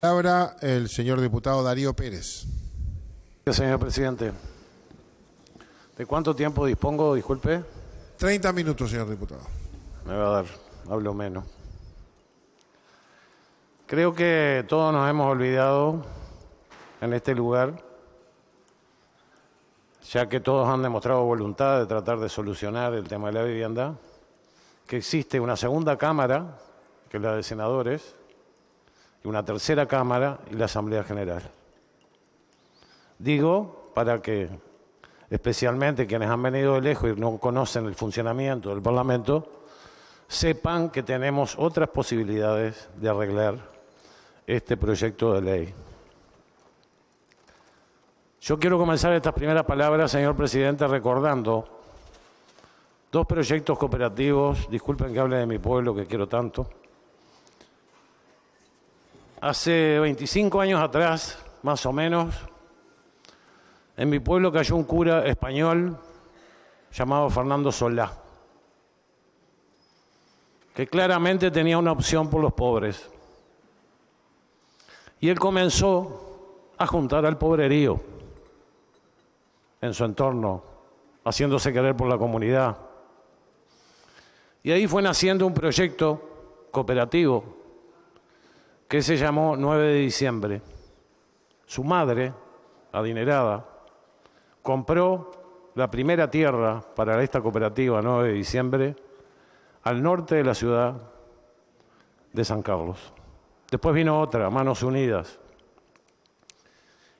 Palabra el señor diputado Darío Pérez. Señor presidente, ¿de cuánto tiempo dispongo? Disculpe. 30 minutos, señor diputado. Me va a dar, hablo menos. Creo que todos nos hemos olvidado en este lugar, ya que todos han demostrado voluntad de tratar de solucionar el tema de la vivienda, que existe una segunda cámara, que es la de senadores, y una tercera cámara y la Asamblea General. Digo, para que especialmente quienes han venido de lejos y no conocen el funcionamiento del Parlamento, sepan que tenemos otras posibilidades de arreglar este proyecto de ley. Yo quiero comenzar estas primeras palabras, señor presidente, recordando dos proyectos cooperativos, disculpen que hable de mi pueblo que quiero tanto. Hace 25 años atrás, más o menos, en mi pueblo cayó un cura español llamado Fernando Solá, que claramente tenía una opción por los pobres. Y él comenzó a juntar al pobrerío en su entorno, haciéndose querer por la comunidad. Y ahí fue naciendo un proyecto cooperativo que se llamó 9 de diciembre. Su madre, adinerada, compró la primera tierra para esta cooperativa 9 de diciembre al norte de la ciudad de San Carlos. Después vino otra, Manos Unidas.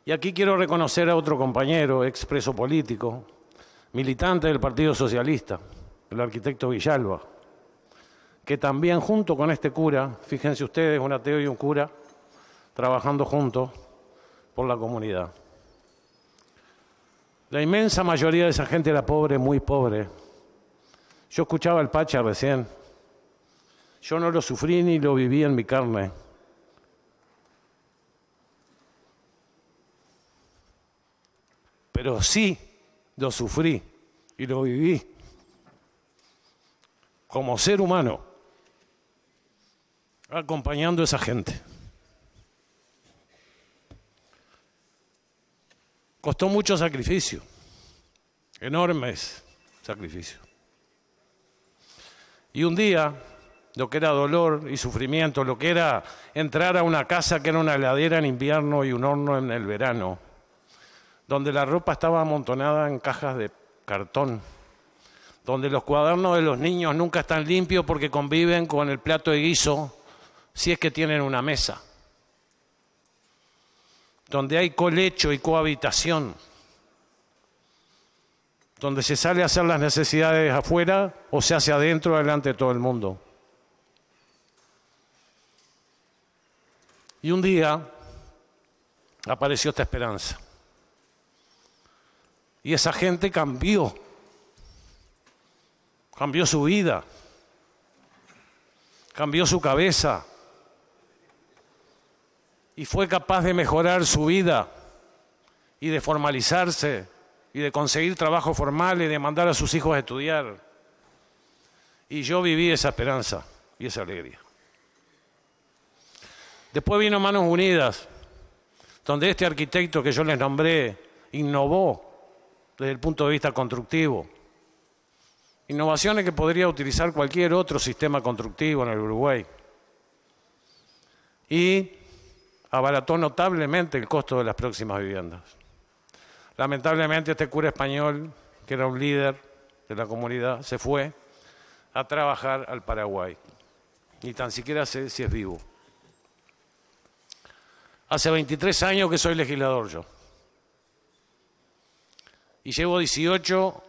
Y aquí quiero reconocer a otro compañero, expreso político, militante del Partido Socialista, el arquitecto Villalba, que también junto con este cura, fíjense ustedes, un ateo y un cura, trabajando juntos por la comunidad. La inmensa mayoría de esa gente era pobre, muy pobre. Yo escuchaba al Pacha recién. Yo no lo sufrí ni lo viví en mi carne. Pero sí lo sufrí y lo viví como ser humano, acompañando a esa gente. Costó mucho sacrificio, enormes sacrificios. Y un día, lo que era dolor y sufrimiento, lo que era entrar a una casa que era una heladera en invierno y un horno en el verano, donde la ropa estaba amontonada en cajas de cartón, donde los cuadernos de los niños nunca están limpios porque conviven con el plato de guiso, si es que tienen una mesa, donde hay colecho y cohabitación, donde se sale a hacer las necesidades afuera o se hace adentro delante de todo el mundo. Y un día apareció esta esperanza. Y esa gente cambió su vida, cambió su cabeza y fue capaz de mejorar su vida y de formalizarse y de conseguir trabajo formal y de mandar a sus hijos a estudiar. Y yo viví esa esperanza y esa alegría. Después vino Manos Unidas, donde este arquitecto que yo les nombré innovó desde el punto de vista constructivo. Innovaciones que podría utilizar cualquier otro sistema constructivo en el Uruguay. Y abarató notablemente el costo de las próximas viviendas. Lamentablemente este cura español, que era un líder de la comunidad, se fue a trabajar al Paraguay. Ni tan siquiera sé si es vivo. Hace 23 años que soy legislador yo. Y llevo 18,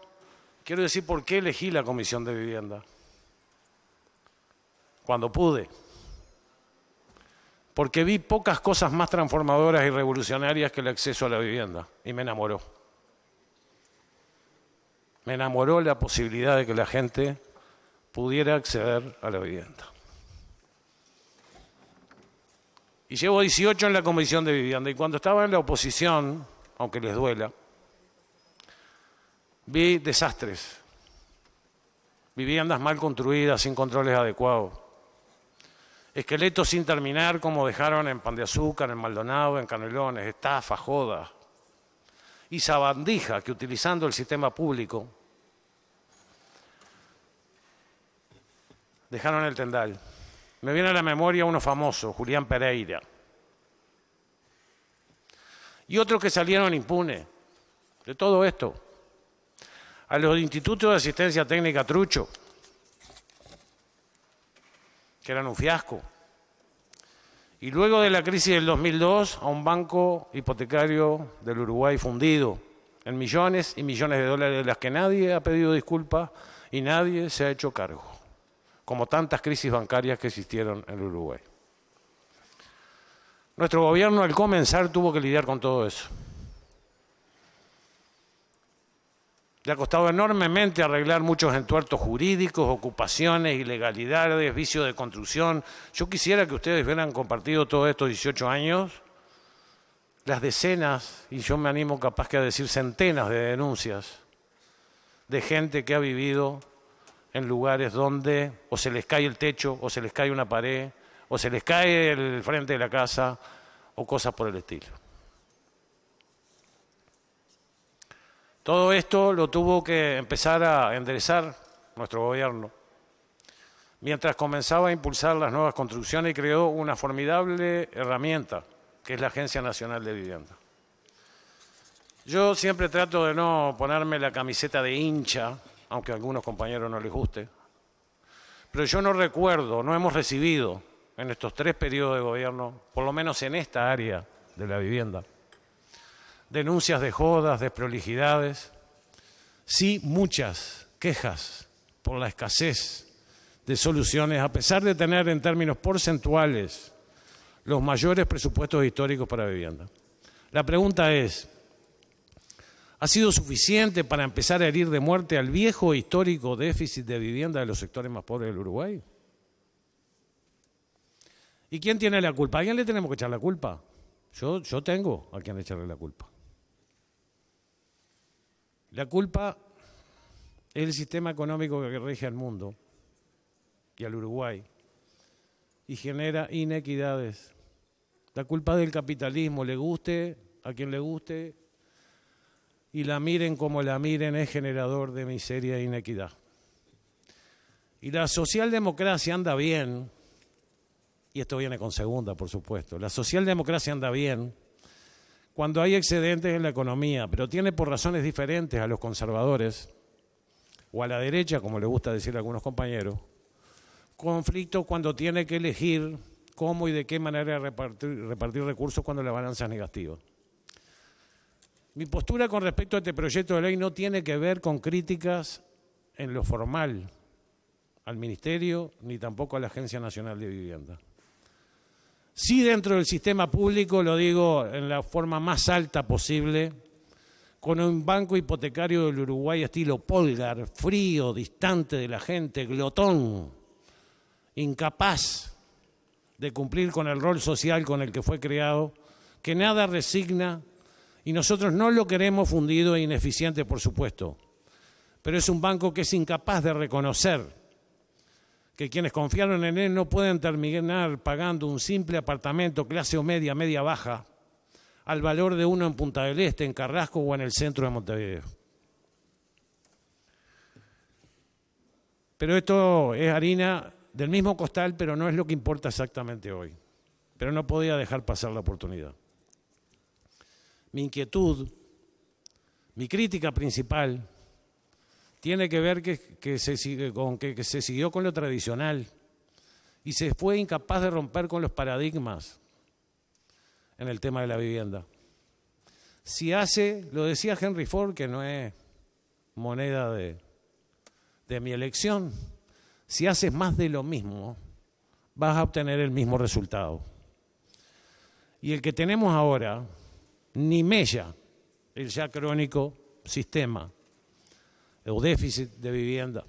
quiero decir por qué elegí la Comisión de Vivienda. Cuando pude. Porque vi pocas cosas más transformadoras y revolucionarias que el acceso a la vivienda. Y me enamoró. Me enamoró la posibilidad de que la gente pudiera acceder a la vivienda. Y llevo 18 en la Comisión de Vivienda. Y cuando estaba en la oposición, aunque les duela, vi desastres, viviendas mal construidas, sin controles adecuados. Esqueletos sin terminar como dejaron en Pan de Azúcar, en Maldonado, en Canelones, estafa, joda. Y sabandija que utilizando el sistema público dejaron el tendal. Me viene a la memoria uno famoso, Julián Pereira. Y otros que salieron impunes de todo esto. A los institutos de asistencia técnica trucho, que eran un fiasco. Y luego de la crisis del 2002, a un banco hipotecario del Uruguay fundido en millones y millones de dólares de las que nadie ha pedido disculpas y nadie se ha hecho cargo, como tantas crisis bancarias que existieron en el Uruguay. Nuestro gobierno al comenzar tuvo que lidiar con todo eso. Le ha costado enormemente arreglar muchos entuertos jurídicos, ocupaciones, ilegalidades, vicios de construcción. Yo quisiera que ustedes hubieran compartido todos estos 18 años, las decenas, y yo me animo capaz que a decir centenas de denuncias de gente que ha vivido en lugares donde o se les cae el techo, o se les cae una pared, o se les cae el frente de la casa, o cosas por el estilo. Todo esto lo tuvo que empezar a enderezar nuestro gobierno, mientras comenzaba a impulsar las nuevas construcciones y creó una formidable herramienta, que es la Agencia Nacional de Vivienda. Yo siempre trato de no ponerme la camiseta de hincha, aunque a algunos compañeros no les guste, pero yo no recuerdo, no hemos recibido en estos 3 periodos de gobierno, por lo menos en esta área de la vivienda, denuncias de jodas, desprolijidades, sí muchas quejas por la escasez de soluciones, a pesar de tener en términos porcentuales los mayores presupuestos históricos para vivienda. La pregunta es, ¿ha sido suficiente para empezar a herir de muerte al viejo histórico déficit de vivienda de los sectores más pobres del Uruguay? ¿Y quién tiene la culpa? ¿A quién le tenemos que echar la culpa? Yo tengo a quien echarle la culpa. La culpa es el sistema económico que rige al mundo y al Uruguay y genera inequidades. La culpa del capitalismo, le guste a quien le guste y la miren como la miren, es generador de miseria e inequidad. Y la socialdemocracia anda bien, y esto viene con segunda, por supuesto, la socialdemocracia anda bien cuando hay excedentes en la economía, pero tiene por razones diferentes a los conservadores o a la derecha, como le gusta decir a algunos compañeros, conflictos cuando tiene que elegir cómo y de qué manera repartir recursos cuando la balanza es negativa. Mi postura con respecto a este proyecto de ley no tiene que ver con críticas en lo formal al Ministerio ni tampoco a la Agencia Nacional de Vivienda. Sí, dentro del sistema público, lo digo en la forma más alta posible, con un banco hipotecario del Uruguay estilo Polgar, frío, distante de la gente, glotón, incapaz de cumplir con el rol social con el que fue creado, que nada resigna, y nosotros no lo queremos fundido e ineficiente, por supuesto, pero es un banco que es incapaz de reconocer que quienes confiaron en él no pueden terminar pagando un simple apartamento clase o media, media baja, al valor de uno en Punta del Este, en Carrasco o en el centro de Montevideo. Pero esto es harina del mismo costal, pero no es lo que importa exactamente hoy. Pero no podía dejar pasar la oportunidad. Mi inquietud, mi crítica principal, tiene que ver que se siguió con lo tradicional y se fue incapaz de romper con los paradigmas en el tema de la vivienda. Si hace, lo decía Henry Ford, que no es moneda de mi elección, si haces más de lo mismo, vas a obtener el mismo resultado. Y el que tenemos ahora ni mella el ya crónico sistema o déficit de vivienda.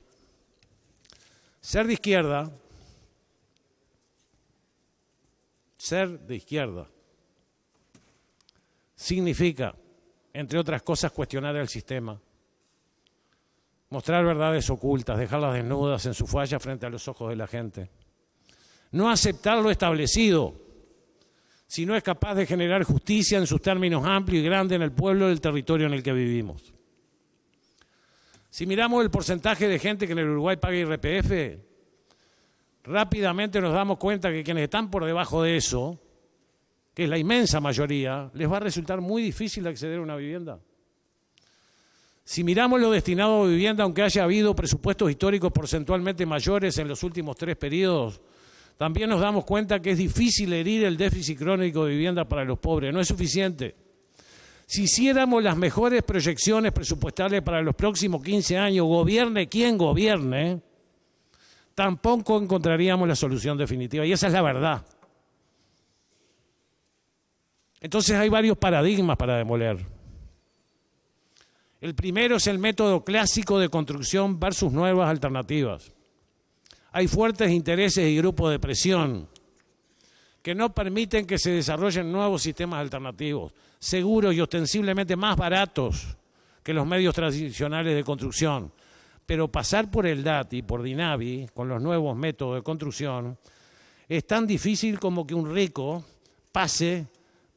Ser de izquierda significa, entre otras cosas, cuestionar el sistema, mostrar verdades ocultas, dejarlas desnudas en su falla frente a los ojos de la gente, no aceptar lo establecido, si no es capaz de generar justicia en sus términos amplios y grandes en el pueblo del territorio en el que vivimos. Si miramos el porcentaje de gente que en el Uruguay paga IRPF, rápidamente nos damos cuenta que quienes están por debajo de eso, que es la inmensa mayoría, les va a resultar muy difícil acceder a una vivienda. Si miramos lo destinado a vivienda, aunque haya habido presupuestos históricos porcentualmente mayores en los últimos 3 periodos, también nos damos cuenta que es difícil herir el déficit crónico de vivienda para los pobres, no es suficiente. Si hiciéramos las mejores proyecciones presupuestales para los próximos 15 años, gobierne quien gobierne, tampoco encontraríamos la solución definitiva, y esa es la verdad. Entonces hay varios paradigmas para demoler. El primero es el método clásico de construcción versus nuevas alternativas. Hay fuertes intereses y grupos de presión que no permiten que se desarrollen nuevos sistemas alternativos, seguros y ostensiblemente más baratos que los medios tradicionales de construcción. Pero pasar por el DAT y por Dinavi, con los nuevos métodos de construcción, es tan difícil como que un rico pase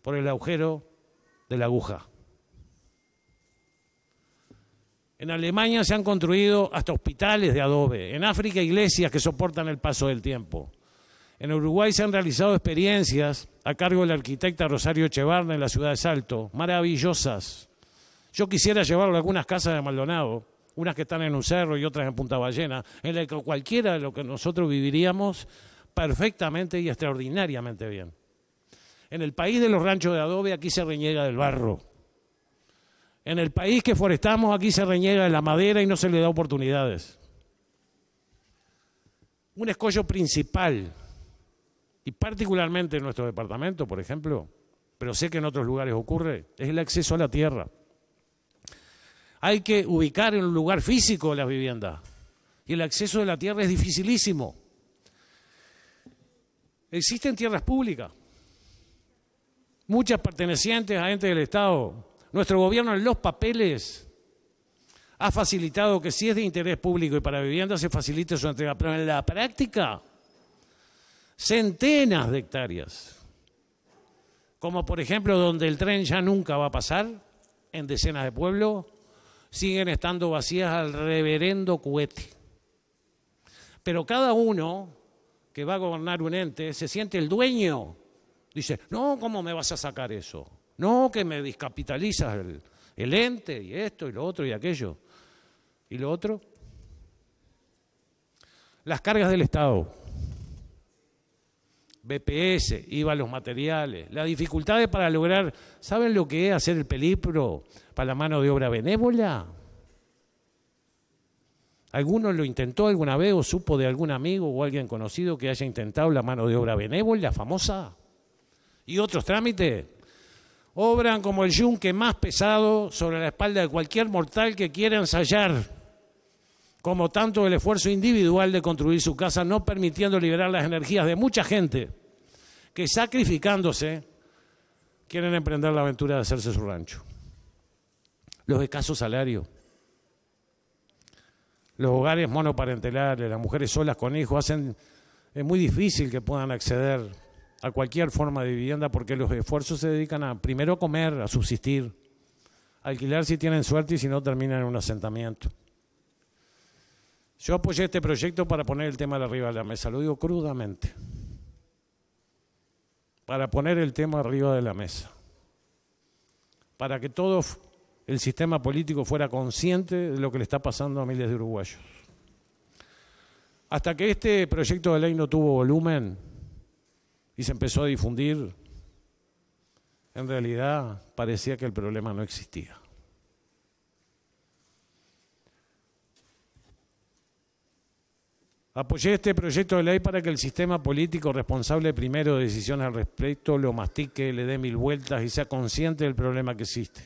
por el agujero de la aguja. En Alemania se han construido hasta hospitales de adobe, en África iglesias que soportan el paso del tiempo. En Uruguay se han realizado experiencias a cargo de la arquitecta Rosario Echevarne en la ciudad de Salto, maravillosas. Yo quisiera llevarlo a algunas casas de Maldonado, unas que están en un cerro y otras en Punta Ballena, en las que cualquiera de lo que nosotros viviríamos perfectamente y extraordinariamente bien. En el país de los ranchos de adobe, aquí se reniega del barro. En el país que forestamos, aquí se reniega de la madera y no se le da oportunidades. Un escollo principal, y particularmente en nuestro departamento, por ejemplo, pero sé que en otros lugares ocurre, es el acceso a la tierra. Hay que ubicar en un lugar físico las viviendas, y el acceso a la tierra es dificilísimo. Existen tierras públicas, muchas pertenecientes a entes del Estado. Nuestro gobierno en los papeles ha facilitado que si es de interés público y para vivienda se facilite su entrega, pero en la práctica, centenas de hectáreas, como por ejemplo donde el tren ya nunca va a pasar, en decenas de pueblos, siguen estando vacías al reverendo cohete. Pero cada uno que va a gobernar un ente se siente el dueño. Dice, no, ¿cómo me vas a sacar eso? No, que me descapitalizas el ente y esto y lo otro y aquello. ¿Y lo otro? Las cargas del Estado. BPS, IVA a los materiales, las dificultades para lograr, ¿saben lo que es hacer el pelipro para la mano de obra benévola? ¿Alguno lo intentó alguna vez o supo de algún amigo o alguien conocido que haya intentado la mano de obra benévola famosa? ¿Y otros trámites? Obran como el yunque más pesado sobre la espalda de cualquier mortal que quiera ensayar, como tanto el esfuerzo individual de construir su casa, no permitiendo liberar las energías de mucha gente que, sacrificándose, quieren emprender la aventura de hacerse su rancho. Los escasos salarios, los hogares monoparentelares, las mujeres solas con hijos, es muy difícil que puedan acceder a cualquier forma de vivienda porque los esfuerzos se dedican primero a comer, a subsistir, a alquilar si tienen suerte y si no terminan en un asentamiento. Yo apoyé este proyecto para poner el tema arriba de la mesa, lo digo crudamente, para poner el tema arriba de la mesa, para que todo el sistema político fuera consciente de lo que le está pasando a miles de uruguayos. Hasta que este proyecto de ley no tuvo volumen y se empezó a difundir, en realidad parecía que el problema no existía. Apoyé este proyecto de ley para que el sistema político responsable primero de decisiones al respecto lo mastique, le dé 1000 vueltas y sea consciente del problema que existe.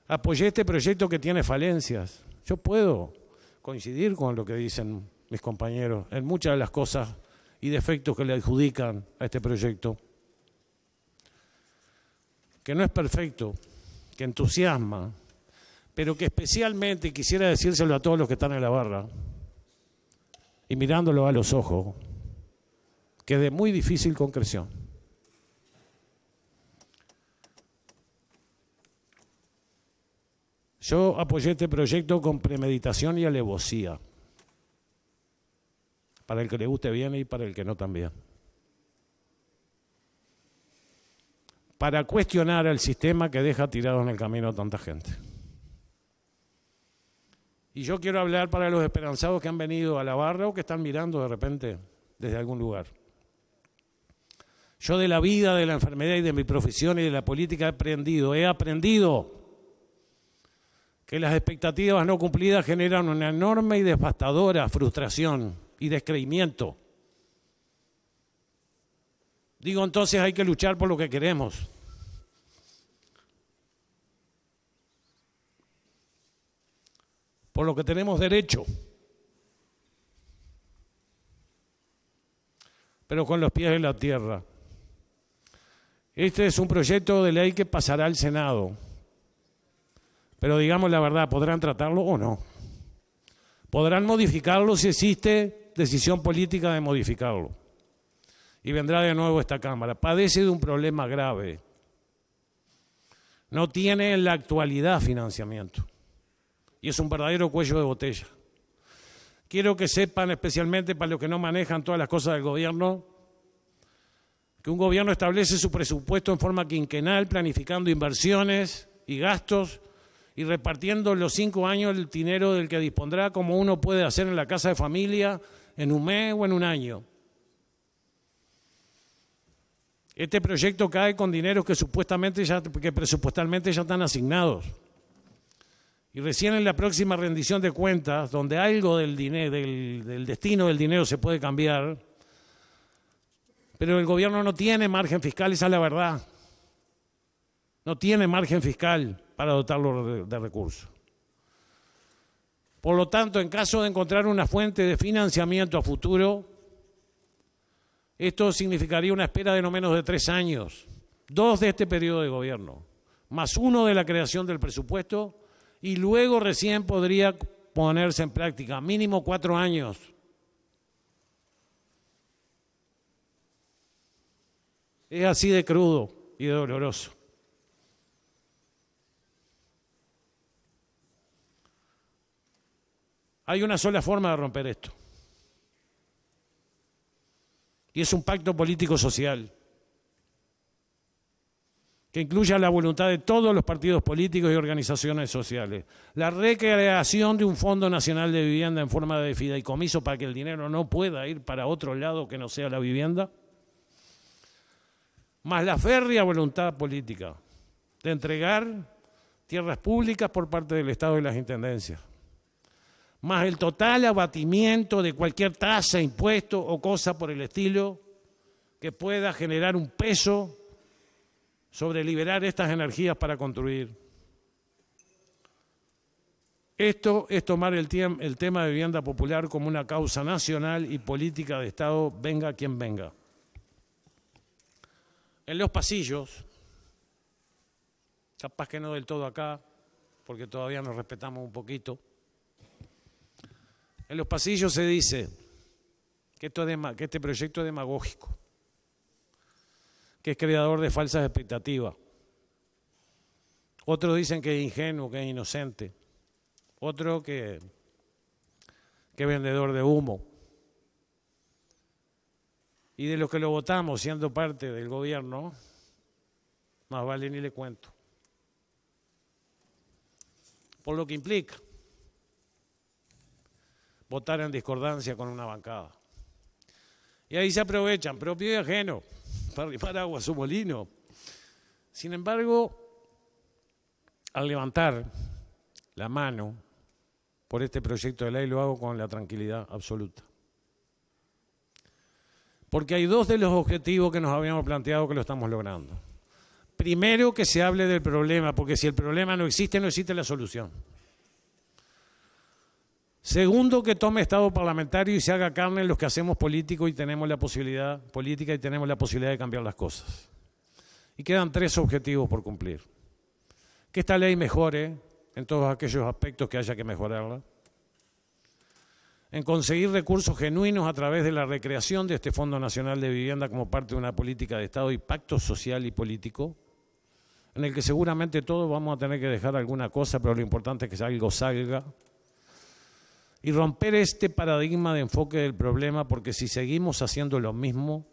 Apoyé este proyecto que tiene falencias. Yo puedo coincidir con lo que dicen mis compañeros en muchas de las cosas y defectos que le adjudican a este proyecto, que no es perfecto, que entusiasma, pero que especialmente, y quisiera decírselo a todos los que están en la barra, y mirándolo a los ojos, que es de muy difícil concreción. Yo apoyé este proyecto con premeditación y alevosía, para el que le guste bien y para el que no también. Para cuestionar el sistema que deja tirado en el camino a tanta gente. Y yo quiero hablar para los esperanzados que han venido a la barra o que están mirando de repente desde algún lugar. Yo de la vida, de la enfermedad y de mi profesión y de la política he aprendido que las expectativas no cumplidas generan una enorme y devastadora frustración y descreimiento. Digo, entonces hay que luchar por lo que queremos. Por lo que tenemos derecho. Pero con los pies en la tierra. Este es un proyecto de ley que pasará al Senado. Pero digamos la verdad, ¿podrán tratarlo o no? ¿Podrán modificarlo si existe decisión política de modificarlo? Y vendrá de nuevo esta Cámara. Padece de un problema grave. No tiene en la actualidad financiamiento. Y es un verdadero cuello de botella. Quiero que sepan, especialmente para los que no manejan todas las cosas del gobierno, que un gobierno establece su presupuesto en forma quinquenal, planificando inversiones y gastos y repartiendo en los 5 años el dinero del que dispondrá, como uno puede hacer en la casa de familia en un mes o en un año. Este proyecto cae con dineros que presupuestalmente ya están asignados. Y recién en la próxima rendición de cuentas, donde algo del destino del dinero se puede cambiar, pero el gobierno no tiene margen fiscal, esa es la verdad. No tiene margen fiscal para dotarlo de recursos. Por lo tanto, en caso de encontrar una fuente de financiamiento a futuro, esto significaría una espera de no menos de 3 años, 2 de este periodo de gobierno, más 1 de la creación del presupuesto, y luego recién podría ponerse en práctica, mínimo 4 años. Es así de crudo y de doloroso. Hay una sola forma de romper esto. Y es un pacto político-social que incluya la voluntad de todos los partidos políticos y organizaciones sociales. La recreación de un Fondo Nacional de Vivienda en forma de fideicomiso para que el dinero no pueda ir para otro lado que no sea la vivienda. Más la férrea voluntad política de entregar tierras públicas por parte del Estado y las intendencias. Más el total abatimiento de cualquier tasa, impuesto o cosa por el estilo que pueda generar un peso sobre liberar estas energías para construir. Esto es tomar el tema de vivienda popular como una causa nacional y política de Estado, venga quien venga. En los pasillos, capaz que no del todo acá, porque todavía nos respetamos un poquito, en los pasillos se dice que este proyecto es demagógico, que es creador de falsas expectativas. Otros dicen que es ingenuo, que es inocente. Otro que es vendedor de humo. Y de los que lo votamos siendo parte del gobierno, más vale ni le cuento. Por lo que implica votar en discordancia con una bancada. Y ahí se aprovechan, propio y ajeno, para arrimar agua a su molino. Sin embargo, al levantar la mano por este proyecto de ley lo hago con la tranquilidad absoluta. Porque hay 2 de los objetivos que nos habíamos planteado que lo estamos logrando. Primero, que se hable del problema, porque si el problema no existe, no existe la solución. Segundo, que tome estado parlamentario y se haga carne en los que hacemos política y tenemos la posibilidad de cambiar las cosas. Y quedan 3 objetivos por cumplir. Que esta ley mejore en todos aquellos aspectos que haya que mejorarla. en conseguir recursos genuinos a través de la recreación de este Fondo Nacional de Vivienda como parte de una política de Estado y pacto social y político, en el que seguramente todos vamos a tener que dejar alguna cosa, pero lo importante es que algo salga, y romper este paradigma de enfoque del problema, porque si seguimos haciendo lo mismo,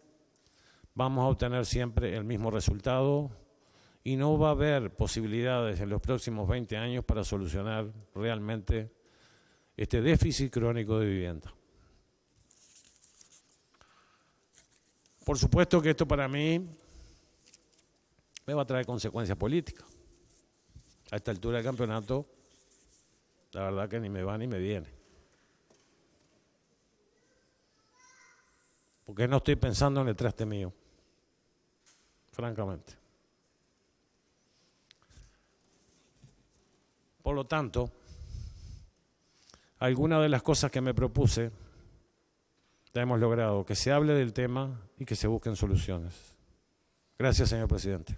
vamos a obtener siempre el mismo resultado y no va a haber posibilidades en los próximos 20 años para solucionar realmente este déficit crónico de vivienda. Por supuesto que esto para mí me va a traer consecuencias políticas. A esta altura del campeonato, la verdad que ni me va ni me viene. Porque no estoy pensando en el traste mío, francamente. Por lo tanto, algunas de las cosas que me propuse, ya hemos logrado que se hable del tema y que se busquen soluciones. Gracias, señor presidente.